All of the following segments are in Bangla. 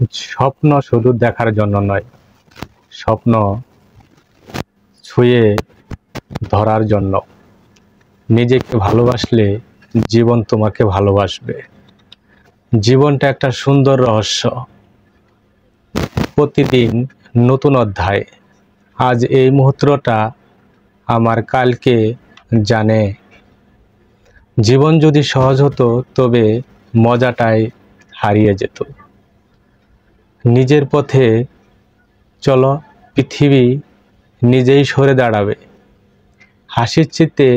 স্বপ্ন শুধু দেখার জন্য নয়, স্বপ্ন ছুঁয়ে ধরার জন্য। নিজেকে ভালোবাসলে জীবন তোমাকে ভালোবাসবে। জীবনটা একটা সুন্দর রহস্য, প্রতিদিন নতুন অধ্যায়। আজ এই মুহূর্তটা আমার কালকে জানে। জীবন যদি সহজ হতো তবে মজাটাই হারিয়ে যেত। নিজের পথে চলো, পৃথিবী নিজেই সরে দাঁড়াবে। হাসির চেয়ে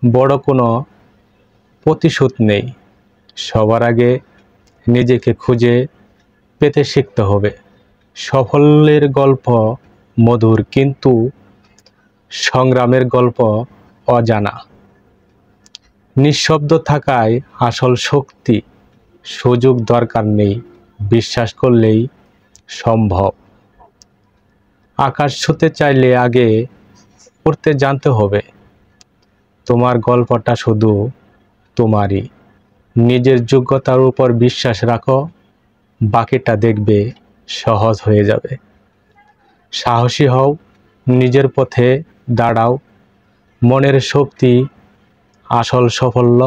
বড় কোনো প্রতিশোধ নেই। সবার আগে নিজেকে খুঁজে পেতে শিখতে হবে। সাফল্যের গল্প মধুর, কিন্তু সংগ্রামের গল্প অজানা। নিঃশব্দ থাকায় আসল শক্তি। সুযোগ দরকার নেই, বিশ্বাস করলেই সম্ভব। আকাশ ছুঁতে চাইলে আগে উড়তে জানতে হবে। তোমার গল্পটা শুধু তোমারই। নিজের যোগ্যতার উপর বিশ্বাস রাখো, বাকিটা দেখবে সহজ হয়ে যাবে। সাহসী হও, নিজের পথে দাঁড়াও। মনের শক্তি আসল সাফল্য।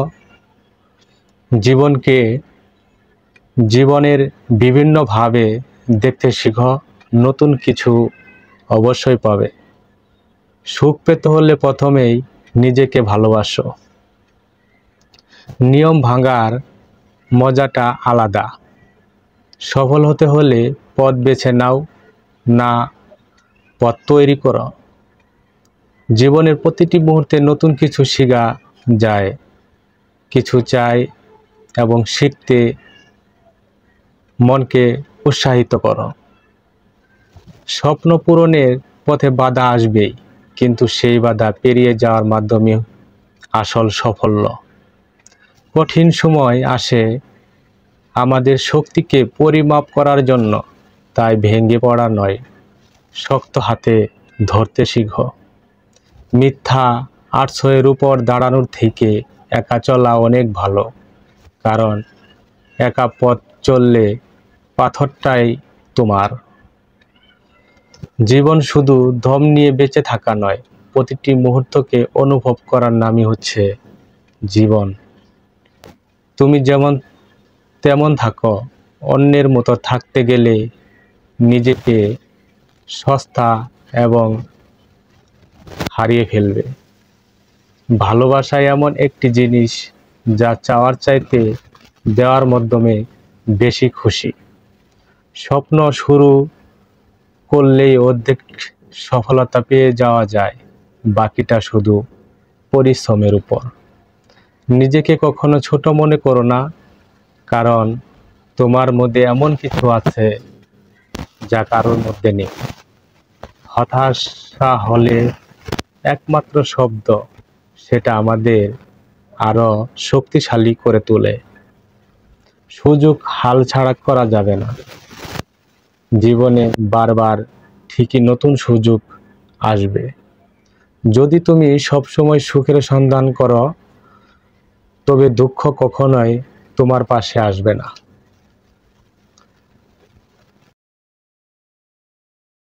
জীবনের বিভিন্নভাবে দেখতে শিখো, নতুন কিছু অবশ্যই পাবে। সুখ পেতে হলে প্রথমেই নিজেকে ভালোবাসো। নিয়ম ভাঙার মজাটা আলাদা। সফল হতে হলে পথ বেছে নাও, না পথ তৈরি করো। জীবনের প্রতিটি মুহূর্তে নতুন কিছু শেখা যায়, কিছু চাই এবং শিখতে মনকে উৎসাহিত করো। স্বপ্ন পূরণের পথে বাধা আসবেই, কিন্তু সেই বাধা পেরিয়ে যাওয়ার মাধ্যমে আসল সাফল্য। কঠিন সময় আসে আমাদের শক্তিকে পরিমাপ করার জন্য, তাই ভেঙে পড়া নয়, শক্ত হাতে ধরতে শিখো। মিথ্যা আশ্রয়ের উপর দাঁড়ানোর থেকে একা চলা অনেক ভালো, কারণ একা পথ চললে পাথরটাই তোমার। জীবন শুধু দম নিয়ে বেঁচে থাকা নয়, প্রতিটি মুহূর্তকে অনুভব করার নামই হচ্ছে জীবন। তুমি যেমন তেমন থাকো। অন্যের মতো থাকতে গেলে নিজেকে সস্তা এবং হারিয়ে ফেলবে। ভালোবাসা এমন একটি জিনিস যা চাওয়ার চাইতে দেওয়ার মাধ্যমে বেশি খুশি। স্বপ্ন শুরু করলেই অর্ধেক সফলতা পেয়ে যাওয়া যায়, বাকিটা শুধু পরিশ্রমের উপর। নিজেকে কখনো ছোট মনে করো না, কারণ তোমার মধ্যে এমন কিছু আছে যা কারোর মধ্যে নেই। হতাশা হলে একমাত্র শব্দ, সেটা আমাদের আরো শক্তিশালী করে তোলে। সুযোগ হালছাড়া করা যাবে না। জীবনে বারবার ঠিকই নতুন সুযোগ আসবে। যদি তুমি সবসময় সুখের সন্ধান করো, তবে দুঃখ কখনোই তোমার পাশে আসবে না।